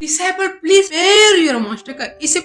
Disable please spare your master का इसी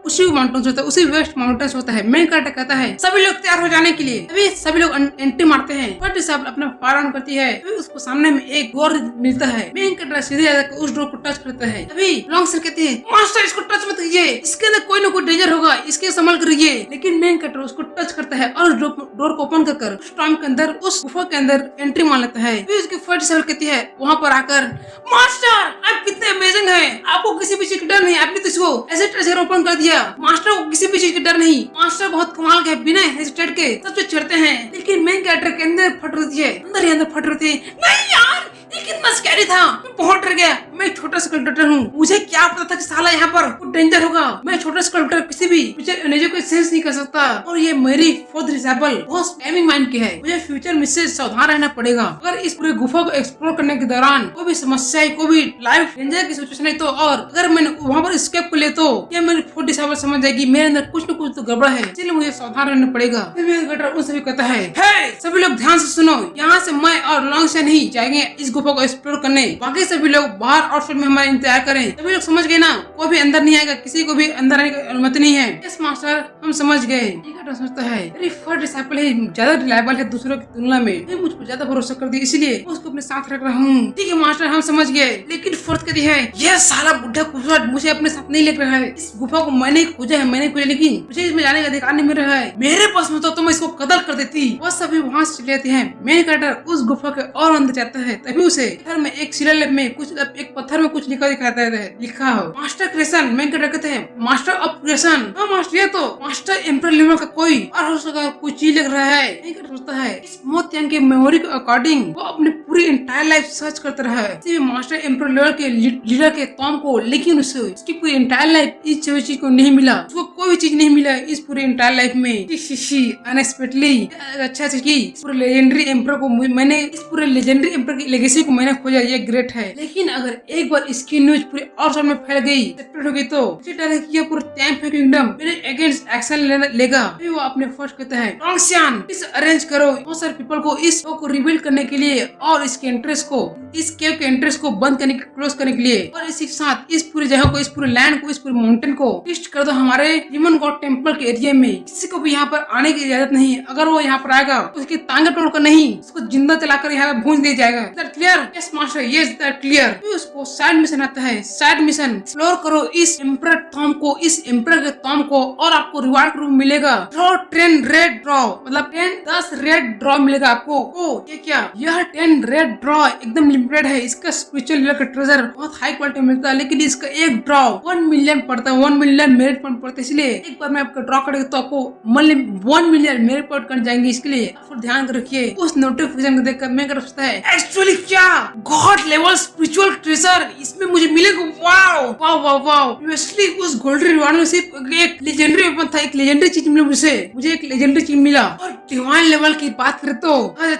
उसी माउंटेन्स होता है, उसी वेस्ट माउंटेन्स होता है। मेन कैरेक्टर कहता है सभी लोग तैयार हो जाने के लिए। अभी सभी लोग एंट्री मारते हैं, बट डिसेबल अपना फायर ऑन करती है। अभी उसको सामने में एक डोर मिलता है। मेन कैरेक्टर सीधे जाकर उस डोर को टच करता है। अभी लॉन्ग सर कहती है मास्टर इसको टच मत कीजिए, इसके अंदर कोई ना कोई डेंजर होगा, इसके संभल कर रहिए। लेकिन मेन कैरेक्टर उसको टच करता है और डोर को ओपन कर उस टाइम के अंदर उस गुफा के अंदर एंट्री मार लेता है। फिर उसकी फर्स्ट डिसेबल कहती है वहाँ पर आकर मास्टर आप कितने अमेजिंग हैं, आपको किसी भी चीज का डर नहीं, आपने तो इसको ऐसे ट्रेजर ओपन कर दिया। मास्टर को किसी भी चीज का डर नहीं, मास्टर बहुत कमाल के बिना हेजिटेट के सब कुछ चढ़ते हैं। लेकिन मेन कैरेक्टर के अंदर फट रही है, अंदर ही अंदर फट रही है। नहीं यार ये कितना स्कैरी था, मैं बहुत डर गया। मैं छोटा स्कल्पटर हूँ, मुझे क्या पता था कि साला यहाँ पर कुछ डेंजर होगा। मैं छोटा स्कल्पटर किसी भी फ्यूचर को सेंस नहीं कर सकता। और ये मेरी फोर्थ डिसेबल बहुत स्पैमिंग माइंड की है, मुझे फ्यूचर में से सावधान रहना पड़ेगा। अगर इस पूरे गुफा को एक्सप्लोर करने के दौरान कोई भी समस्या, कोई भी लाइफ डेंजर की सिचुएशन है तो, और अगर मैंने वहाँ पर स्केप कर ले तो ये मेरी फोर्थ डिसेबल समझ जाएगी मेरे अंदर कुछ न कुछ तो गड़बड़ है, इसलिए मुझे सावधान रहना पड़ेगा। उन सभी कहता है सभी लोग ध्यान से सुनो, यहाँ से मैं और लॉन्ग से नहीं जाएंगे इस गुफा को एक्सप्लोर करने। बाकी सभी लोग बाहर आउटसाइड में हमारा इंतजार करें। सभी लोग समझ गए ना, कोई भी अंदर नहीं आएगा, किसी को भी अंदर आने की अनुमति नहीं है। यस मास्टर हम समझ गए। सोचता है फर्स्ट डिसेबल है ज्यादा रिलायबल है दूसरों की तुलना में, मुझ पर ज्यादा भरोसा कर दी इसलिए उसको अपने साथ रख रहा हूँ। ठीक है मास्टर हम समझ गए। लेकिन फोर्थ कहती है यह साला बुढ़ा कुफर मुझे अपने साथ नहीं ले रहा है। इस गुफा को मैंने खोजा है, मैंने खोजा, लेकिन मुझे इसमें जाने का अधिकार नहीं मिल रहा है। मेरे पास में तो मैं इसको कदर कर देती। वो सभी वहाँ से चले जाते हैं। मेन कैरेक्टर उस गुफा के और अंदर जाता है, तभी उसे पत्थर में एक शिलालेख में कुछ एक पत्थर में कुछ लिखा दिखाता है, लिखा हो मास्टर क्रिएशन। मेन कैरेक्टर कहते हैं मास्टर ऑफ क्रिएशन। हाँ मास्टर ये तो मास्टर एम्पर लेवल का कोई और हो सका कुछ चीज लग रहा है। मेन कैरेक्टर सोचता है इस मोतियांग के मेमोरी के अकॉर्डिंग वो अपनी पूरी एंटायर लाइफ सर्च करता रहा है इसी मास्टर एम्पर लेवल के लीडर के तौम को, लेकिन उसे उसकी पूरी एंटायर लाइफ इस चीज को नहीं मिला। उसको कोई भी चीज नहीं मिला इस पूरी एंटायर लाइफ में। अनएक्सपेक्टेडली अच्छा की पूरे लेजेंडरी एम्पर को मैंने इस पूरे लेजेंडरी एम्पर की लेगेसी को मैंने खोजा, ये ग्रेट है। लेकिन अगर एक बार इसकी न्यूज पूरे और साल में फैल गई, सेपरेट हो गई तो मुझे डर है कि ये पूरा टैंप किंगडम मेरे अगेंस्ट एक्शन लेगा। फिर वो अपने फर्स्ट कहता है लॉन्गसियान इस अरेंज करो बहुत सारे पीपल को इस को रिवील करने के लिए और इसके एंट्रेंस को, इस केव के एंट्रेंस को बंद करने के क्लोज करने के लिए, और इसी के साथ इस पूरी जगह को, इस पूरे लैंड को, इस पूरे माउंटेन को लिस्ट कर दो हमारे ह्यूमन गॉड टेम्पल के एरिया में। किसी को भी यहाँ पर आने की इजाजत नहीं। अगर वो यहाँ पर आएगा उसकी टांगे तोड़कर नहीं, उसको जिंदा चलाकर यहाँ पे भूंज दिया जाएगा। Clear? Yes master yes that clear. उसको साइड मिशन आता है, साइड मिशन एक्सप्लोर करो इस एम्परर थॉम को, इस एम्परर के थॉम को, और आपको रिवार्ड रूम मिलेगा। ड्रॉ 10 रेड ड्रॉ, मतलब 10 रेड ड्रॉ मिलेगा आपको। ओ ये क्या, यह 10 रेड ड्रॉ एकदम लिमिटेड है। इसका स्पिरिचुअल लेवल का ट्रेजर बहुत हाई क्वालिटी मिलता है, लेकिन इसका एक ड्रॉ 1 मिलियन पड़ता है, 1 मिलियन मेरिट पॉइंट पड़ता है। इसलिए एक बार मैं आपका ड्रॉ करेगा तो आपको 1 मिलियन मेरिट पॉइंट कर जाएंगे। इसके लिए आप ध्यान रखिए। उस नोटिफिकेशन को देखकर मैं कर सकता है एक्चुअली क्या गॉड लेवल स्पिरिचुअल ट्रेजर इसमें मुझे मिलेगा। Wow wow wow wow. Obviously उस गोल्डन रिवार्ड में सिर्फ एक लेजेंडरी वेपन था, एक लेजेंडरी चीज मिली मुझे एक लेजेंडरी चीज मिला। और डिवाइन लेवल की बात करें तो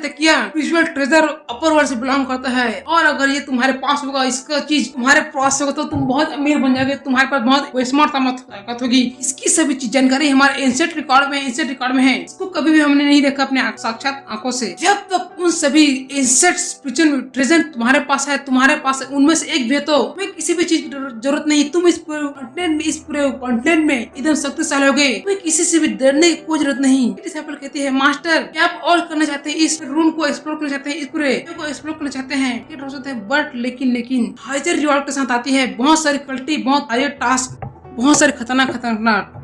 क्या स्पिरिचुअल ट्रेजर अपर वर्ल्ड से बिलोंग करता है, और अगर ये तुम्हारे पास होगा, इसका चीज तुम्हारे पास होगा तो तुम बहुत अमीर बन जाओगे, तुम्हारे पास बहुत स्मार्ट ताकत होगी। इसकी सभी चीज जानकारी हमारे एंशिएंट रिकॉर्ड में है। इसको कभी भी हमने नहीं देखा अपने साक्षात आंखों से। जब तक उन सभी एंशिएंट स्पिरिचुअल ट्रेजर तुम्हारे पास है, उनमें से एक भी है तो तुम्हें किसी भी चीज की जरूरत नहीं। तुम इस पूरे कंटेंट में एकदम शक्तिशाली हो गए, तुम्हें किसी से भी डरने की कोई जरूरत नहीं। डिसेबल कहती है मास्टर क्या आप और करना चाहते हैं, इस रूम को एक्सप्लोर करना चाहते हैं, इस पूरे को एक्सप्लोर करना चाहते हैं। बट लेकिन हाइजर रिवॉर्ड के साथ आती है बहुत सारी क्वालिटी, बहुत हायर टास्क, बहुत सारे खतरनाक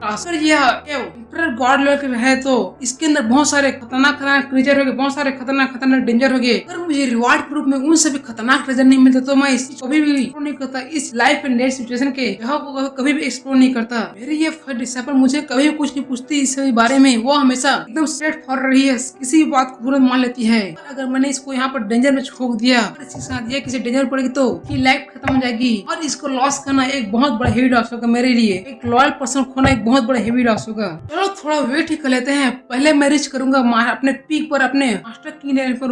टास्क। अगर यह गॉड लेवल है तो इसके अंदर बहुत सारे खतरनाक क्रीचर हो गए, बहुत सारे खतरनाक डेंजर हो गए। अगर मुझे रिवार्ड के रूप में उन सभी खतरनाक ट्रेजर नहीं मिलते तो मैं कभी भी एक्सप्लोर नहीं करता। इस लाइफ एंड डेथ सिचुएशन के जगह को कभी भी एक्सप्लोर नहीं करता। मेरी ये फर्स्ट डिसेबल मुझे कभी भी कुछ नहीं पूछती इस बारे में। वो हमेशा एकदम स्ट्रेट फॉरवर्ड रही है, किसी भी बात को तुरंत मान लेती है। अगर मैंने इसको यहाँ पर डेंजर में छोड़ दिया, इसके साथ ये किसी डेंजर पड़ेगी तो लाइफ खत्म हो जाएगी, और इसको लॉस करना एक बहुत बड़ा हेवी लॉस होगा मेरे लिए। एक लॉयल पर्सन खोना एक बहुत बड़ा हेवी लॉस होगा। चलो चलो थोड़ा वेट ही कर लेते हैं, पहले मैं रीच करूंगा अपने पीक पर, अपने मास्टर की लेवल पर,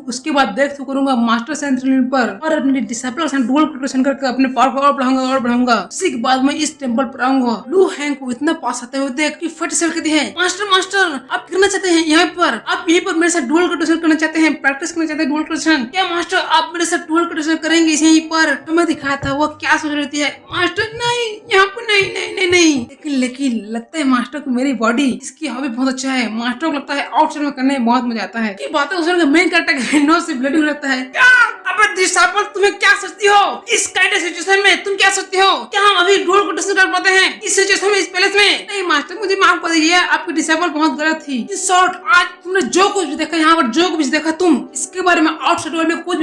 उसके बाद ब्रेक थ्रू करूंगा मास्टर सेंट्रल लेवल पर, और अपने डिसिपल से डुअल प्रिपरेशन करके अपने पावर को और बढ़ाऊंगा। उसी के बाद मैं इस टेंपल पर आऊंगा। लू हैंग को इतना पास आते हुए देख कि फट से कहती है, मास्टर मास्टर आप करना चाहते हैं यहाँ पर, आप यहीं पर मेरे साथ डुअल कंट्रोल करना चाहते हैं, प्रैक्टिस करना चाहते हैं डुअल कंट्रोल? क्या मास्टर आप मेरे साथ डुअल कंट्रोल करेंगे यहीं पर? तो मैं दिखाया था वो क्या सोच रही है, मास्टर नहीं यहाँ पर नहीं नहीं नहीं नहीं। लेकिन लगता है मास्टर को मेरी बॉडी इसकी हॉबी बहुत अच्छा है। मास्टर को लगता है आउटसाइड में करने में बहुत मजा आता है। ये बातें उसके मेन कैरेक्टर नो से ब्लडी लगता है। क्या अबे डिसाइपल तुम्हें क्या सोचती हो इस काइंड ऑफ सिचुएशन में? तुम क्या सोचती हो क्या हम अभी डुअल कंट्रोल कर पाते हैं इस सिचुएशन में, इस पैलेस में? नहीं मास्टर मुझे माफ कर दीजिए, आपकी डिसाइपल बहुत गलत थी। इन शॉर्ट आज तुमने जो कुछ भी देखा यहाँ पर, जो कुछ देखा तुम, इसके बारे में आउटसाइड वर्ल्ड में कुछ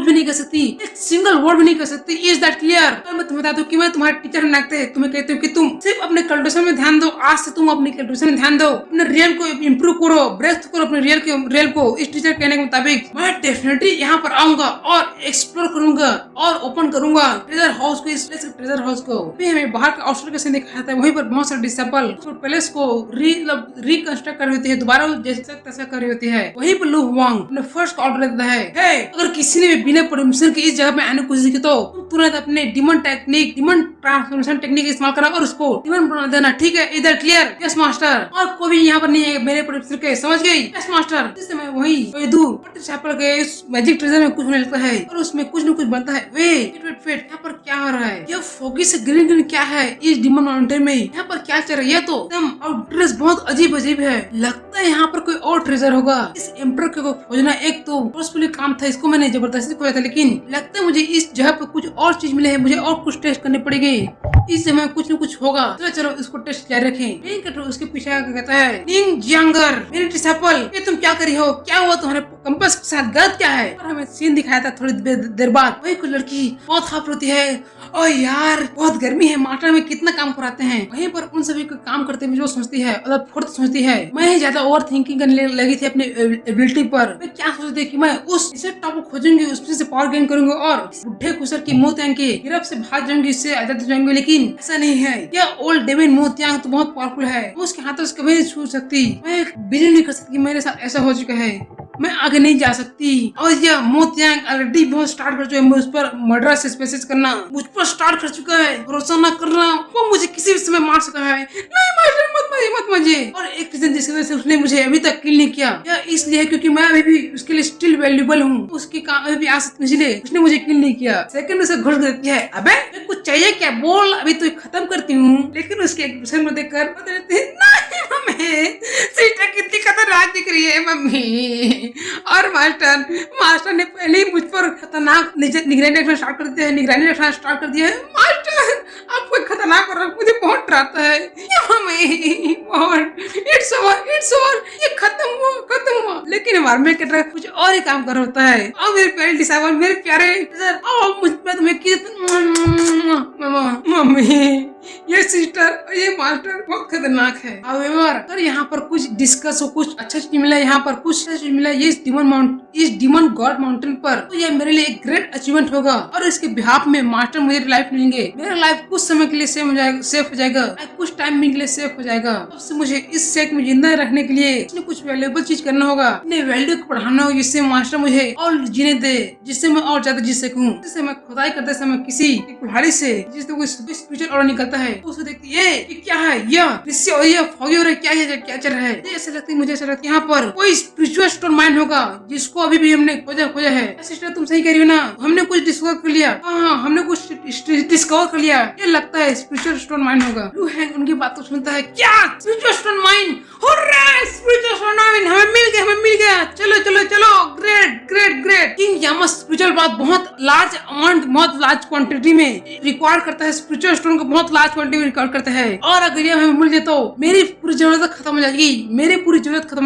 भी नहीं कर सकती, एक सिंगल वर्ड भी नहीं कर सकती। Is that clear? मैं तुम्हें बता दूं कि मैं तुम्हारे टीचर लगते तुम्हें कहते हो कि तुम सिर्फ अपने कैलकुलेशन में ध्यान दो। आज से तुम अपने कैलकुलेशन में ध्यान दो, अपने रियल को इम्प्रूव करो, ब्रेक करो अपने रियल को। इस टीचर कहने के मुताबिक मैं डेफिनेटली यहाँ पर आऊंगा और एक्सप्लोर करूंगा और ओपन करूंगा ट्रेजर हाउस को, इस ट्रेजर हाउस को। हमें बाहर का आउटसाइड कैसे दिखाया था, वहीं पर बहुत सारे डिसेबल पैलेस को रिकंस्ट्रक्ट कर रही होती है, दोबारा जैसे तैसा कर रही होती है। वहीं पर लू हुआंग अपने फर्स्ट ऑर्डर देता है, अगर किसी ने भी बिना परमिशन के इस जगह में आने की कोशिश की तो तुरंत अपने डिमन ट्रांसफॉर्मेशन टेक्निक इस्तेमाल करा और उसको डिमन बना देना, ठीक है? इधर क्लियर? Yes master. और कोई भी यहाँ पर नहीं है मेरे परमिशन के, समझ गई? Yes master. इस समय वही दूर डिसेबल के इस मैजिक ट्रेजर में कुछ होने लगता है और उसमें कुछ न कुछ बनता है। वेट यहाँ पर क्या हो रहा है? ये फोगी से ग्रीन क्या है इस डिमन माउंटेन में? यहाँ पर क्या चल रहा है? ये तो एकदम और ड्रेस बहुत अजीब है। लगता है यहाँ पर कोई और ट्रेजर होगा। इस एम्पर को खोजना एक तो फोर्सफुली काम था, इसको मैंने जबरदस्ती खोजा था, लेकिन लगता है मुझे इस जगह पर कुछ और चीज मिले है, मुझे और कुछ टेस्ट करनी पड़ेगी। इस समय कुछ न कुछ होगा। चलो इसको टेस्ट जारी रखें। उसके पीछे कहता है, निंग जियांगर मेरी डिसिपल, ये तुम क्या करी हो? क्या हुआ तुम्हारे कंपास के साथ? गलत क्या है? और हमें सीन दिखाया था थोड़ी देर बाद, वही कोई लड़की बहुत हाफ रोती है, ओ यार बहुत गर्मी है, मास्टर में कितना काम कराते हैं। वहीं पर उन सभी को काम करते हुए जो सोचती है, मतलब फुर्त सोचती है, मैं ही ज्यादा ओवर थिंकिंग करने लगी थी अपनी एबिलिटी पर। मैं क्या सोचती कि मैं उस टॉप को खोजूंगी, उसमें से पावर गेन करूंगी और बुढ़े खुसर की मोतियांग के गिरफ्त से भाग जाऊंगी, इससे आजाद हो जाऊंगी। लेकिन ऐसा नहीं है, यह ओल्ड डेविन मोतियांग तो बहुत पावरफुल है, उसके हाथों से कभी नहीं छू सकती। मैं बिलीव नहीं कर सकती मेरे साथ ऐसा हो चुका है, मैं आगे नहीं जा सकती। और यह मोतियांग ऑलरेडी बहुत स्टार्ट कर चुका है मुझ पर मर्डर से स्पेसिस करना, मुझ पर स्टार्ट कर चुका है। भरोसा न करना, वो मुझे किसी भी समय मार सका है। नहीं मास्टर मत मारिए। और एक रीजन जिसकी वजह से उसने मुझे अभी तक किल नहीं किया, यह इसलिए क्योंकि मैं अभी भी उसके लिए स्टिल वैल्यूएबल हूँ, उसकी काम अभी भी आ सकती है, इसलिए उसने मुझे किल नहीं किया। सेकंड उसे घुस देती है, अबे कुछ चाहिए क्या? बोल, अभी तो खत्म करती हूँ। लेकिन उसके एक्सप्रेशन को देखकर सिस्टर कितनी खतरनाक दिख रही है मम्मी। और मास्टर ने पहले ही मुझ पर खतरनाक निगरानी रखना स्टार्ट कर दिया है। मास्टर आप कोई खतरनाक और मुझे बहुत डराता है। इट्स ओवर, ये खत्म हुआ। लेकिन हमारे में कितना कुछ और ही काम कर होता है। और मेरे प्यारे डिसाइबल, मेरे प्यारे मुझ पर तुम्हें मम्मी, ये सिस्टर, ये मास्टर बहुत खतरनाक है। अगर यहाँ पर कुछ डिस्कस हो, कुछ अच्छा चीज मिला, यहाँ पर कुछ अच्छा चीज मिला ये इस डिमन गॉड माउंटेन पर, तो ये मेरे लिए एक ग्रेट अचीवमेंट होगा। और इसके बिहाफ में मास्टर मुझे लाइफ मिलेंगे, मेरा लाइफ कुछ समय के लिए सेफ हो जाएगा, कुछ टाइम के लिए सेफ हो जाएगा। अब मुझे इस सेक में जिंदा रखने के लिए कुछ वैल्यूएबल चीज करना होगा, अपने वैल्यू को बढ़ाना होगा, जिससे मास्टर मुझे और जीने दे, जिससे मैं और ज्यादा जी सकूं। जिससे मैं खुदाई करते समय किसी कुल्हाड़ी से जिससे कोई स्पिरिचुअल ऑर्डर निकलता है, उसे देखती है ये क्या है, क्या चल रहा है। ऐसा लगता है मुझे, ऐसा लगता है यहाँ पर कोई स्पिरिचुअल स्टोन माइन होगा, जिसको अभी भी हमने खोजा है। सिस्टर तुम सही कह रही हो ना, हमने कुछ डिस्कवर कर लिया। हाँ, हमने कुछ डिस्कवर कर लिया। ये लगता है स्पिरिचुअल स्टोन माइन होगा। लू हैंग उनकी बात को सुनता है, क्या spiritual stone mine? Spiritual stone mine हमें मिल गया। चलो ग्रेट। किंग यामस स्पिरिचुअल बात बहुत लार्ज अमाउंट, बहुत लार्ज क्वांटिटी में रिक्वायर करता है। स्पिरिचुअल स्टोन को बहुत लार्ज क्वांटिटी में रिक्वायर करता है, और अगर ये हमें मिल जाए तो मेरी पूरी जरूरत खत्म हो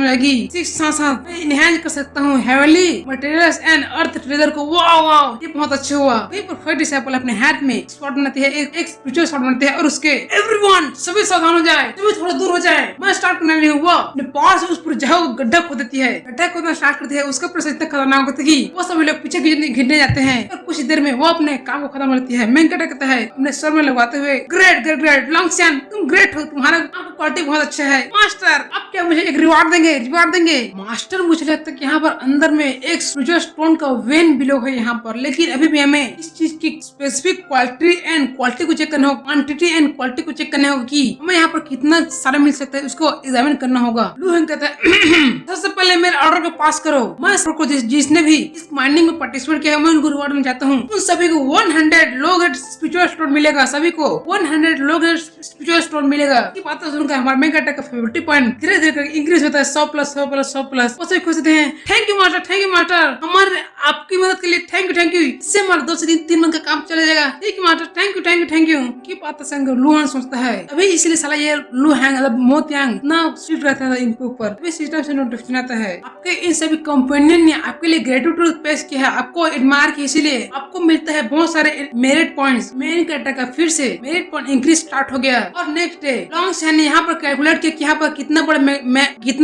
जाएगी। साथ मैं इनहैंस कर सकता हूँ heavenly materials and earth treasure को। वाओ, ये बहुत अच्छा हुआ। वहीं पर फर्स्ट डिसिपल अपने हाथ में शॉट बनाती है, एक स्पिरिचुअल शॉट बनाती है, और उसके एवरीवन सभी सावधान हो जाए, सभी थोड़ा दूर हो जाए। मैं स्टार्ट करने लगी हुआ, अपने पास से उस पूरी जगह को गड्ढा खोद देती है, गड्ढा खोदना स्टार्ट करती है। उसका प्रोसेस इतना खतरनाक होता है कि वो सभी लोग पीछे घिरने जाते हैं, और कुछ देर में वो अपने काम को खत्म करती है। मैं कहता है अपने सर में लगवाते हुए, ग्रेट 100 लॉन्गशन, तुम ग्रेट हो, तुम्हारा क्वालिटी बहुत अच्छा है मास्टर। अब क्या मुझे एक रिवॉर्ड देंगे मास्टर। मुझे लगता है कि यहाँ पर अंदर में एक स्पिरिचुअल स्टोन का वेन बिलो है यहाँ पर, लेकिन अभी भी हमें इस चीज की स्पेसिफिक क्वालिटी को चेक करना होगा, क्वांटिटी एंड क्वालिटी को चेक करना होगा कि हमें यहाँ पर कितना सारा मिल सकता है, उसको एग्जामिन करना होगा। लू हैंग कहता है सबसे पहले मेरे ऑर्डर को पास करो। मैं को जिसने भी इस माइनिंग में पार्टिसिपेट किया मैं उनको रिवॉर्ड में चाहता हूँ। उन सभी को 100 लोग स्पिरिचुअल स्टोन मिलेगा, सभी को 100 लोग स्पिरिचुअल स्टोन मिलेगा। ये बात सुनकर हमारे मेगा टेक का फेवरेट पॉइंट धीरे धीरे इंक्रीज होता है, 100+100+100+। वो सभी खुश होते हैं। थैंक यू मास्टर, हमारे आपकी मदद के लिए थैंक यू। इससे हमारा 2 से 3 मंथ का काम चला जाएगा। ठीक है मास्टर, थैंक यू। की बात सुनकर लू हैंग सोचता है अभी इसलिए साला ये लू हैंग मतलब मोतियांग ना स्ट्रिक्ट रहता था इनके ऊपर। अभी सिस्टम से नोटिफिकेशन आता है आपके इन सभी कंपेनियन ने आपके लिए ग्रेटिट्यूड पेश किया है, आपको एडमायर किया, इसीलिए आपको मिलता है बहुत सारे मेरिट पॉइंट्स। मेन कैरेक्टर का फिर से मेरिट पॉइंट इंक्रीज स्टार्ट हो गया। और नेक्स्ट डे लॉन्गशन ने यहाँ पर कैलकुलेट किया कि यहाँ पर कितना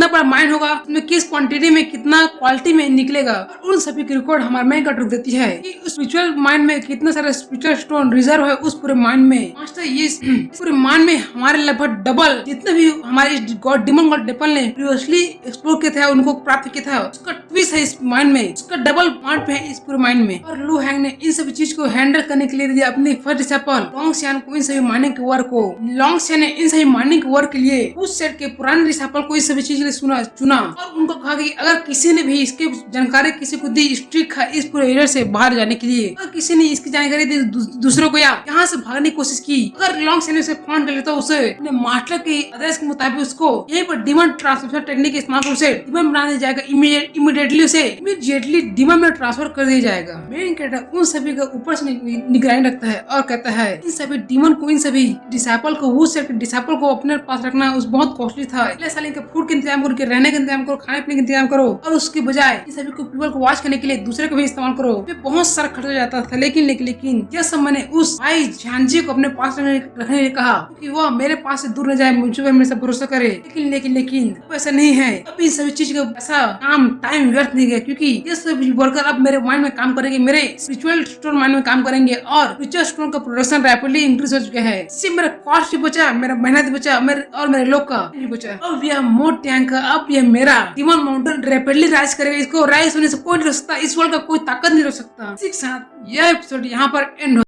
बड़ा माइन होगा, उसमें किस क्वांटिटी में कितना क्वालिटी में निकलेगा। और उन सभी की रिकॉर्ड हमारे मेन कैरेक्टर देती है कि उस स्पिरिचुअल माइन में कितना सारा स्पिरिचुअल स्टोन रिजर्व है उस पूरे माइन में। मास्टर ये इस पूरे माइन में हमारे लगभग डबल जितने भी हमारे गॉड डिमन गॉड डेपल ने प्रीवियसली एक्सप्लोर किया था उनको प्राप्त किया था, उसका ट्विस्ट है इस माइन में, उसका डबल पार्ट है इस पूरे माइन में। और लू हैंग ने इन सभी चीज को हैंडल करने के लिए दिया अपनी फर्स्ट डिसाइपल लॉन्गशन को इन सभी माइनिंग के वर्क को। लॉन्गशन ने इन सभी माइनिंग के वर्क के लिए उस सेट के पुराने डिसाइपल को इस सभी चीज के लिए चुना और उनको कहा कि अगर किसी ने भी इसके जानकारी किसी को दी स्ट्रिक है इस पूरे एरिया से बाहर जाने के लिए, अगर किसी ने इसकी जानकारी दी दूसरों को या यहाँ से भागने की कोशिश की, अगर लॉन्गशन ने उसे फाइंड कर लेता उसे अपने मास्टर के आदेश के मुताबिक उसको यहीं पर डिमन ट्रांसफर टेक्निक इस्तेमाल कर उसे डिमन बना दिया जाएगा। इमीडिएटली डिमन में ट्रांसफर कर दिया जाएगा। मेन कैरेक्टर उन सभी का ऊपर से निगरानी रखता है और कहता है इन सभी डिमन को, इन सभी डिसाइपल को, वो सेट डिसाइपल को अपने पास रखना उस बहुत कॉस्टली था। इसलिए साले के फूड का इंतजाम करो, रहने का इंतजाम करो, खाने पीने का इंतजाम करो और उसके बजाय इन सभी को पीपल को वॉच करने के लिए दूसरे को भी इस्तेमाल करो। बहुत सारा खर्चा जाता था। लेकिन जब सब मैंने उस भाई झांझी को अपने पास रखने के लिए कहा कि वह मेरे पास से दूर न जाए, मुझे हमेशा भरोसा करे, लेकिन ऐसा नहीं है। अभी सभी चीज का ऐसा काम टाइम व्यर्थ नहीं गया क्योंकि ये सभी वर्कर अब मेरे माइंड में काम करेंगे, मेरे स्पिरिचुअल स्टोन माइंड में काम करेंगे और स्पिरिचुअल स्टोन का प्रोडक्शन रैपिडली इंक्रीज हो चुका है। इससे मेरा कॉस्ट भी बचा, मेरा मेहनत भी बचा, मेरे लोग का भी बचा। अब यह मोट टैंक अब यह मेरा डिमन माउंटेन रैपिडली राइज करेगा। इसको राइज होने से कोई नहीं रोक सकता, इस वर्ल्ड का कोई ताकत नहीं रोक सकता। इसी के साथ यह एपिसोड यहाँ पर एंड